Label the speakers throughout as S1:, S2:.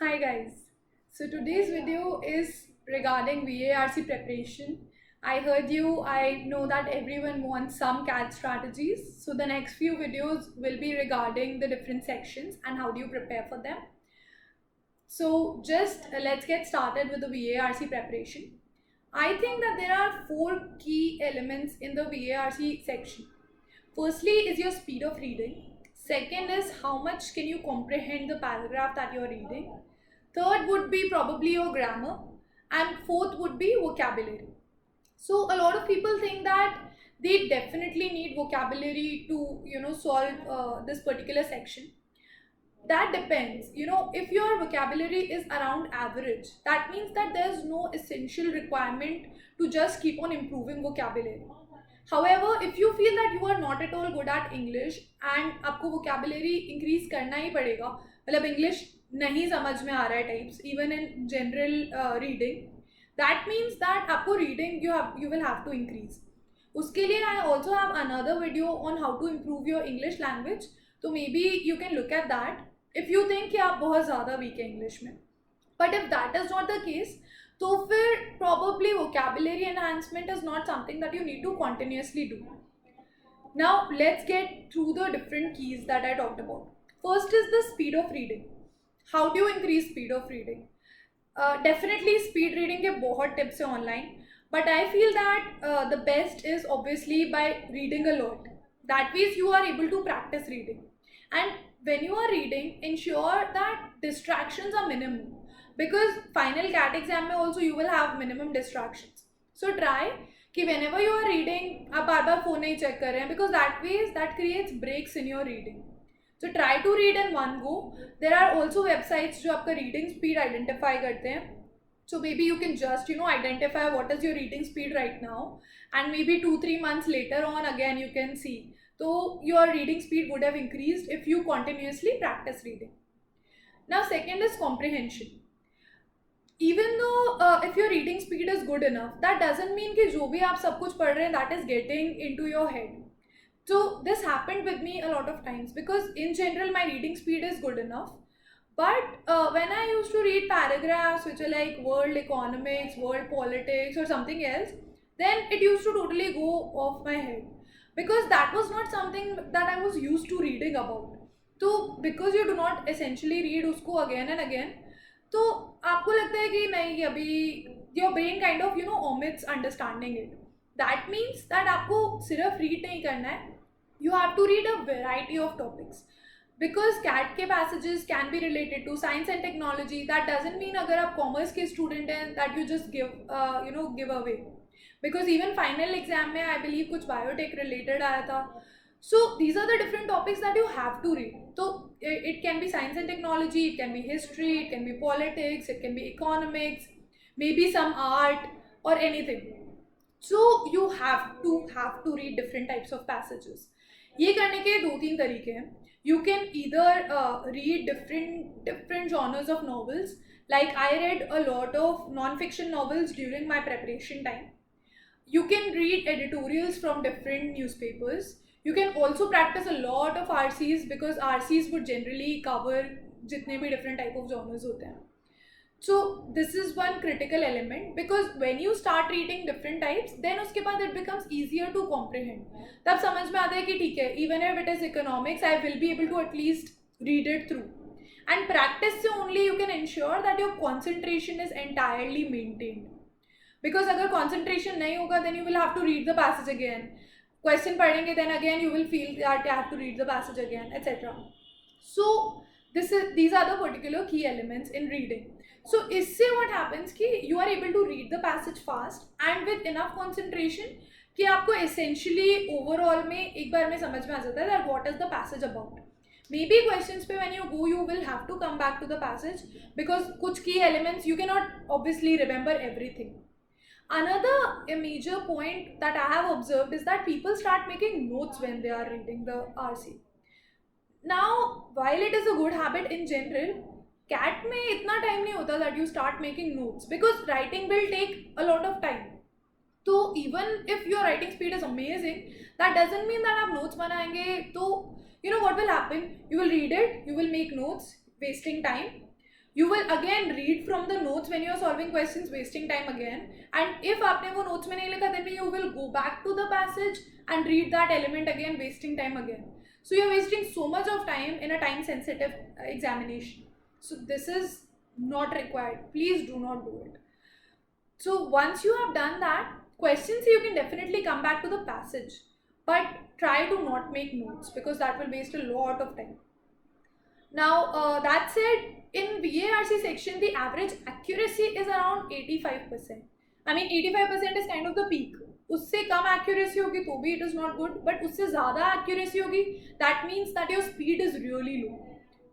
S1: Hi guys. So today's video is regarding VARC preparation. I heard you, I know that everyone wants some CAT strategies. So the next few videos will be regarding the different sections and how do you prepare for them. So just let's get started with the VARC preparation. I think that there are four key elements in the VARC section. Firstly is your speed of reading. Second is how much can you comprehend the paragraph that you're reading. Third would be probably your grammar. And fourth would be vocabulary. So a lot of people think that they definitely need vocabulary to solve this particular section. That depends. If your vocabulary is around average, that means that there's no essential requirement to just keep on improving vocabulary. However, if you feel that you are not at all good at English and आपको vocabulary increase करना ही पड़ेगा, मतलब English नहीं समझ में आ रहा है types even in general reading, that means that आपको reading you will have to increase. उसके लिए I also have another video on how to improve your English language, तो maybe you can look at that if you think कि आप बहुत ज़्यादा weak है English में. But if that is not the case, तो फिर probably vocabulary enhancement is not something that you need to continuously do. Now let's get through the different keys that I talked about. First is the speed of reading. How do you increase speed of reading? Definitely speed reading के बहुत tips है online, but I feel that the best is obviously by reading a lot. That means you are able to practice reading, and when you are reading, ensure that distractions are minimum, because final CAT exam में also you will have minimum distractions. So try कि whenever you are reading आप बार बार phone नहीं check कर रहे हैं, because that ways that creates breaks in your reading. So try to read in one go. There are also websites जो आपका reading speed identify करते हैं. So maybe you can just identify what is your reading speed right now, and maybe 2-3 months later on again you can see. So your reading speed would have increased if you continuously practice reading. Now second is comprehension. Even though if your reading speed is good enough, that doesn't mean कि जो भी आप सब कुछ पढ़ रहे हैं that is getting into your head. So this happened with me a lot of times, because in general my reading speed is good enough, but when I used to read paragraphs which are like world economics, world politics or something else, then it used to totally go off my head, because that was not something that I was used to reading about. So because you do not essentially read उसको again and again, तो आपको लगता है कि नहीं अभी your brain kind of omits understanding it. That means that आपको सिर्फ read नहीं करना है, you have to read a variety of topics, because CAT के passages can be related to science and technology. That doesn't mean अगर आप commerce के student हैं that you just give away, because even final exam में I believe कुछ biotech related आया था. So these are the different topics that you have to read. So it can be science and technology, it can be history, it can be politics, it can be economics, maybe some art or anything. So you have to read different types of passages. ये करने के दो तीन तरीके हैं. You can either read different genres of novels. Like I read a lot of non-fiction novels during my preparation time. You can read editorials from different newspapers. You can also practice a lot of RCs, because RCs would generally cover जितने भी different type of genres होते हैं. So this is one critical element, because when you start reading different types, then उसके बाद it becomes easier to comprehend. तब समझ में आता है कि ठीक है, even if it is economics, I will be able to at least read it through. And practice से only you can ensure that your concentration is entirely maintained. Because अगर concentration नहीं होगा, then you will have to read the passage again. Question पढ़ेंगे, then again you will feel that you have to read the passage again, etc. So these are the particular key elements in reading. So इससे what happens कि you are able to read the passage fast and with enough concentration कि आपको essentially overall में एक बार में समझ में आ जाता है that what is the passage about. Maybe questions पे when you go you will have to come back to the passage, because कुछ key elements you cannot obviously remember everything. Another major point that I have observed is that people start making notes when they are reading the RC. Now, while it is a good habit in general, CAT में इतना time नहीं होता that you start making notes, because writing will take a lot of time. So even if your writing speed is amazing, that doesn't mean that आप notes बनाएंगे. तो what will happen? You will read it, you will make notes, wasting time. You will again read from the notes when you are solving questions, wasting time again. And if आपने वो notes में नहीं लिखा, then you will go back to the passage and read that element again, wasting time again. So you're wasting so much of time in a time sensitive examination. So this is not required. Please do not do it. So once you have done that, questions you can definitely come back to the passage, but try to not make notes because that will waste a lot of time. Now that said, in VARC section the average accuracy is around 85%. I mean 85% is kind of the peak. उससे कम accuracy होगी तो भी it is not good, but उससे ज़्यादा accuracy होगी that means that your speed is really low.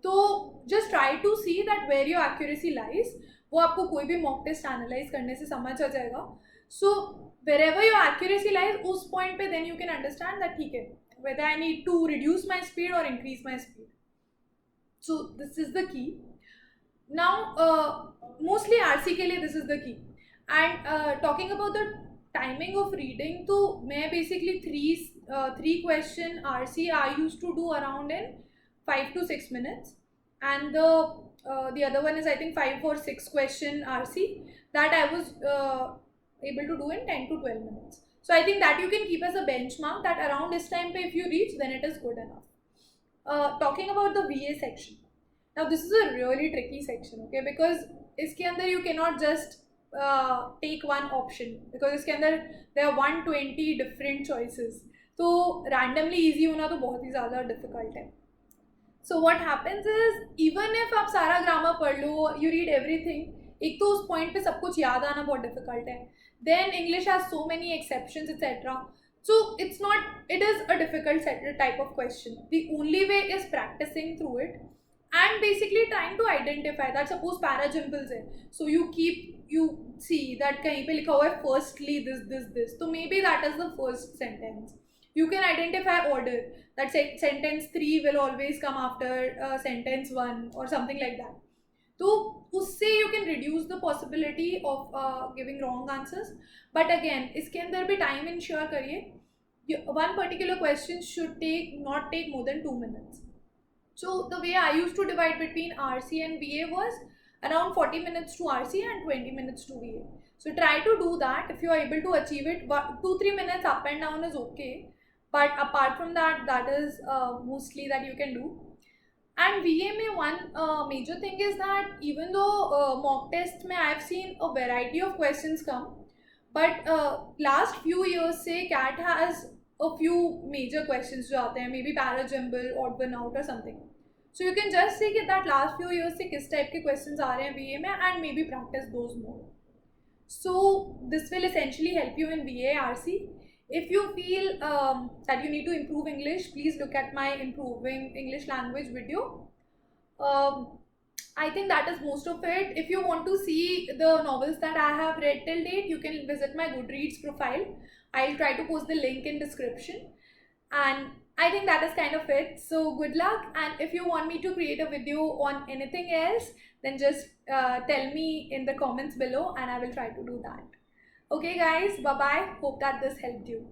S1: तो just try to see that where your accuracy lies. वो आपको कोई भी mock test analyze करने से समझ आ जाएगा. So wherever your accuracy lies, उस point पे then you can understand that ठीक है whether I need to reduce my speed or increase my speed. So this is the key. Now mostly RC के लिए this is the key. And talking about the timing of reading, तो मैं basically three question RC I used to do around in 5 to 6 minutes, and the other one is I think 5 or 6 question RC that I was able to do in 10 to 12 minutes. So I think that you can keep as a benchmark that around this time if you reach, then it is good enough. Talking about the VA section, now this is a really tricky section, okay, because इसके अंदर you cannot just take one option, because इसके अंदर there are 120 different choices, तो randomly easy होना तो बहुत ही ज़्यादा difficult है. So what happens is, even if आप सारा grammar पढ़ लो, you read everything, एक तो उस point पे सब कुछ याद आना बहुत difficult है. Then English has so many exceptions, etc. So it is a difficult type of question. The only way is practicing through it and basically trying to identify that. Suppose parajimples है, so you see that कहीं पे लिखा हुआ है firstly this, so maybe that is the first sentence. You can identify order, that sentence 3 will always come after sentence 1 or something like that. तो उससे you can reduce the possibility of giving wrong answers. But again, इसके अंदर भी time ensure करिए. One particular question should not take more than 2 minutes. So the way I used to divide between RC and VA was around 40 minutes to RC and 20 minutes to VA. So try to do that. If you are able to achieve it, 2-3 minutes up and down is okay. But apart from that, that is mostly that you can do. And VA में one major thing is that even though mock test में I've seen a variety of questions come, but last few years से CAT has a few major questions जो आते हैं, maybe parajumble, odd one out or something. So you can just see that last few years से किस type के questions आ रहे हैं VA में and maybe practice those more. So this will essentially help you in VA RC. If you feel that you need to improve English, please look at my improving English language video. I think that is most of it. If you want to see the novels that I have read till date, you can visit my Goodreads profile. I'll try to post the link in description. And I think that is kind of it. So good luck. And if you want me to create a video on anything else, then just tell me in the comments below and I will try to do that. Okay guys, bye bye. Hope that this helped you.